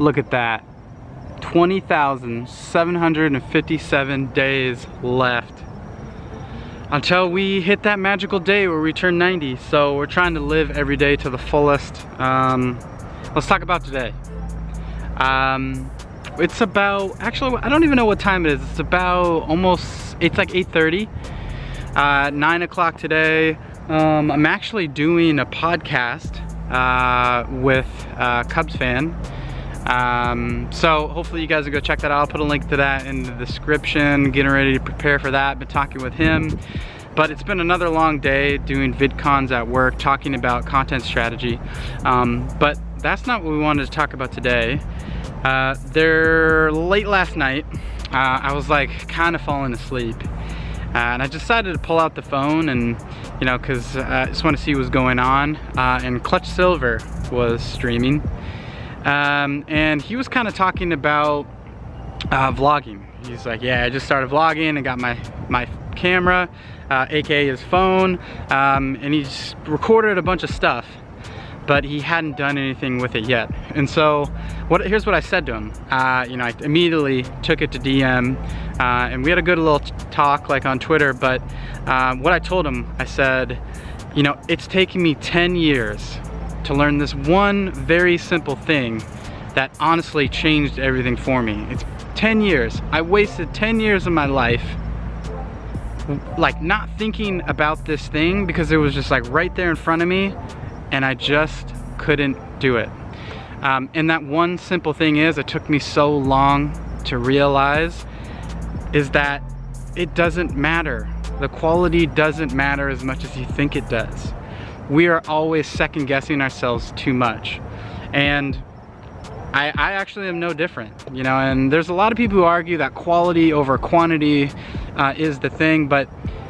Look at that. 20,757 days left until we hit that magical day where we turn 90. So we're trying to live every day to the fullest. Let's talk about today. It's about, actually, I don't even know what time it is. It's about it's like 8:30, 9 o'clock today. I'm actually doing a podcast with Cubs fan. So hopefully you guys will go check that out. I'll put a link to that in the description, getting ready to prepare for that. Been talking with him, but it's been another long day doing VidCons at work, talking about content strategy. But that's not what we wanted to talk about today. Late last night, I was like kind of falling asleep. And I decided to pull out the phone and, you know, cause I just want to see what's going on. And Clutch Silver was streaming. And he was kind of talking about vlogging. He's like, yeah, I just started vlogging and got my camera, aka his phone, and he's recorded a bunch of stuff, but he hadn't done anything with it yet. And so here's what I said to him. You know, I immediately took it to DM, and we had a good little talk like on Twitter, but what I told him, I said, you know, it's taken me 10 years to learn this one very simple thing that honestly changed everything for me. It's 10 years. I wasted 10 years of my life like not thinking about this thing because it was just like right there in front of me and I just couldn't do it. And that one simple thing is, it took me so long to realize, is that it doesn't matter. The quality doesn't matter as much as you think it does. We are always second guessing ourselves too much. And I actually am no different, you know, and there's a lot of people who argue that quality over quantity is the thing, but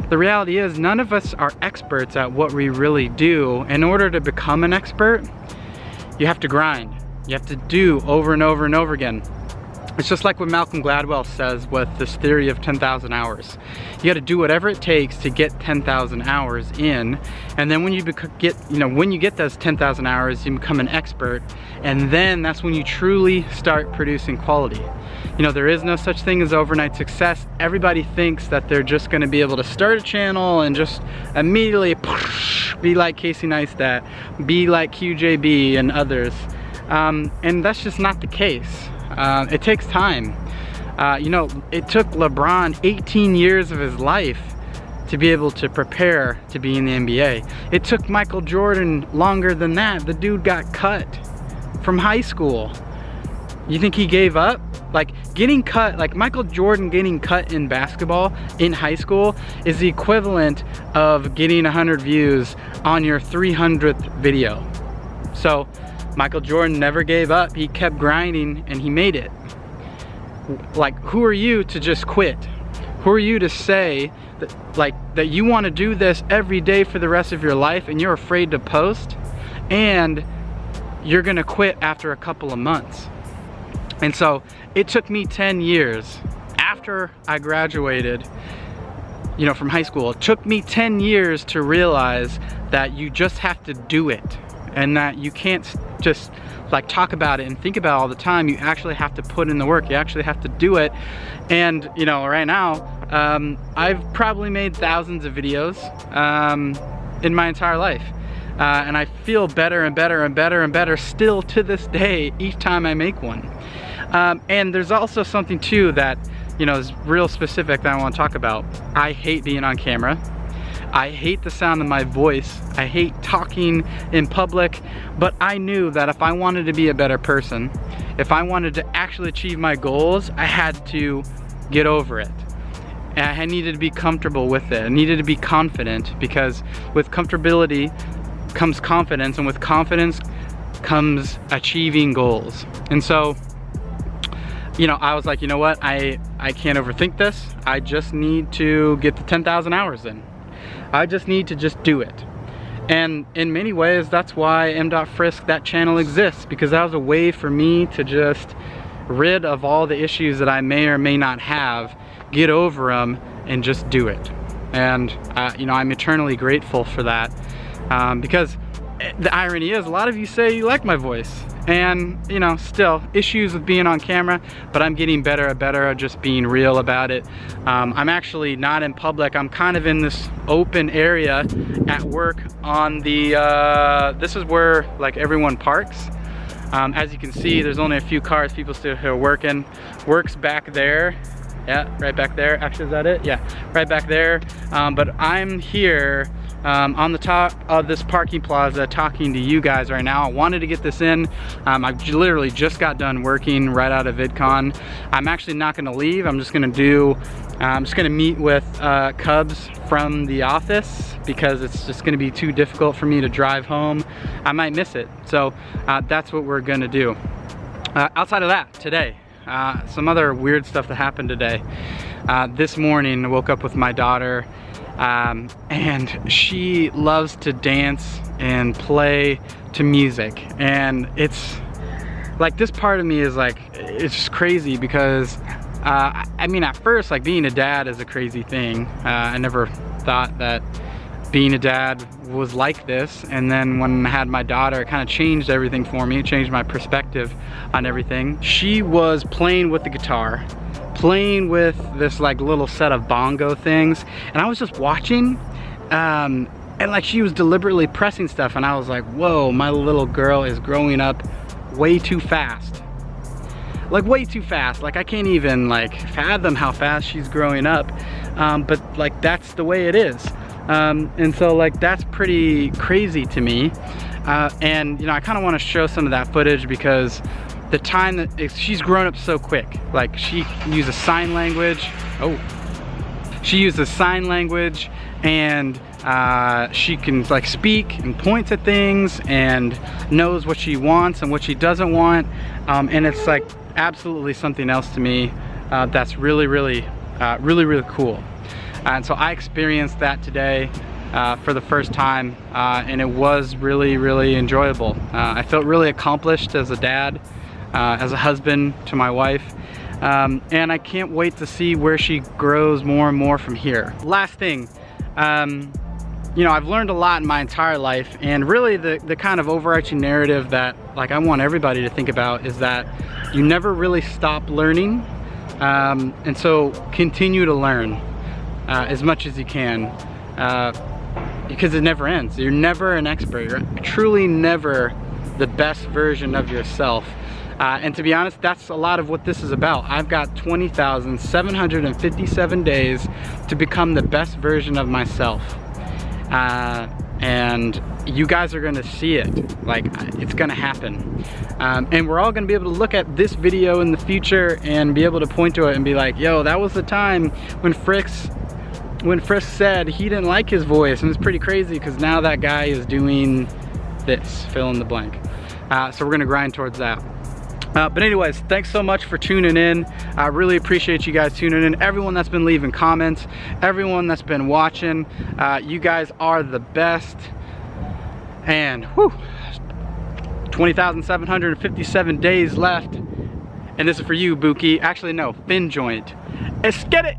the reality is none of us are experts at what we really do. In order to become an expert, you have to grind. You have to do over and over and over again. It's just like what Malcolm Gladwell says with this theory of 10,000 hours. You got to do whatever it takes to get 10,000 hours in, and then when you get those 10,000 hours, you become an expert, and then that's when you truly start producing quality. You know, there is no such thing as overnight success. Everybody thinks that they're just going to be able to start a channel and just immediately be like Casey Neistat, be like QJB and others, and that's just not the case. It takes time. You know, it took LeBron 18 years of his life to be able to prepare to be in the NBA. It took Michael Jordan longer than that. The dude got cut from high school. You think he gave up? Like, getting cut, like Michael Jordan getting cut in basketball in high school is the equivalent of getting 100 views on your 300th video. So Michael Jordan never gave up. He kept grinding and he made it. Like, who are you to just quit? Who are you to say that you want to do this every day for the rest of your life and you're afraid to post and you're gonna quit after a couple of months? And so it took me 10 years after I graduated, you know, from high school. It took me 10 years to realize that you just have to do it, and that you can't just like talk about it and think about it all the time. You actually have to put in the work. You actually have to do it. And you know, right now, I've probably made thousands of videos in my entire life. And I feel better and better and better and better still to this day each time I make one. And there's also something too that, you know, is real specific that I want to talk about. I hate being on camera. I hate the sound of my voice. I hate talking in public, but I knew that if I wanted to be a better person, if I wanted to actually achieve my goals, I had to get over it. And I needed to be comfortable with it. I needed to be confident, because with comfortability comes confidence, and with confidence comes achieving goals. And so, you know, I was like, you know what, I can't overthink this. I just need to get the 10,000 hours in. I just need to just do it. And in many ways, that's why M.Frisk, that channel exists, because that was a way for me to just rid of all the issues that I may or may not have, get over them, and just do it. And you know, I'm eternally grateful for that, because the irony is, a lot of you say you like my voice, And you know, still issues with being on camera, but I'm getting better at just being real about it. I'm actually not in public. I'm kind of in this open area at work on the this is where like everyone parks. As you can see, there's only a few cars, people still here working. Work's back there. Yeah, right back there. Actually, is that it? Yeah, right back there. But I'm here on the top of this parking plaza talking to you guys right now. I wanted to get this in. I literally just got done working right out of VidCon. I'm actually not gonna leave. I'm just gonna meet with Cubs from the office because it's just gonna be too difficult for me to drive home. I might miss it. So that's what we're gonna do. Outside of that, today, some other weird stuff that happened today. This morning I woke up with my daughter, and she loves to dance and play to music, and it's like, this part of me is like, it's just crazy because I mean, at first, like, being a dad is a crazy thing. I never thought that being a dad was like this, and then when I had my daughter, it kind of changed everything for me. It changed my perspective on everything. She was playing with the guitar, playing with this like little set of bongo things, and I was just watching, and like she was deliberately pressing stuff, and I was like, whoa, my little girl is growing up way too fast. Like way too fast. Like I can't even like fathom how fast she's growing up, but like that's the way it is. And so like that's pretty crazy to me, and you know, I kind of want to show some of that footage because the time that she's grown up so quick. Like she uses sign language. She uses sign language, and she can like speak and points at things and knows what she wants and what she doesn't want, and it's like absolutely something else to me. That's really cool. And so I experienced that today for the first time, and it was really enjoyable. I felt really accomplished as a dad, as a husband to my wife, and I can't wait to see where she grows more and more from here. Last thing, you know, I've learned a lot in my entire life, and really the kind of overarching narrative that like I want everybody to think about is that you never really stop learning, and so continue to learn as much as you can, because it never ends. You're never an expert. You're truly never the best version of yourself. And to be honest, that's a lot of what this is about. I've got 20,757 days to become the best version of myself. And you guys are gonna see it. Like, it's gonna happen. And we're all gonna be able to look at this video in the future and be able to point to it and be like, yo, that was the time when Frisk said he didn't like his voice, and it's pretty crazy because now that guy is doing this, fill in the blank. So we're gonna grind towards that. But anyways, thanks so much for tuning in. I really appreciate you guys tuning in. Everyone that's been leaving comments, everyone that's been watching, you guys are the best. And whew, 20,757 days left. And this is for you, Buki. Actually, no, Fin Joint. Let's get it.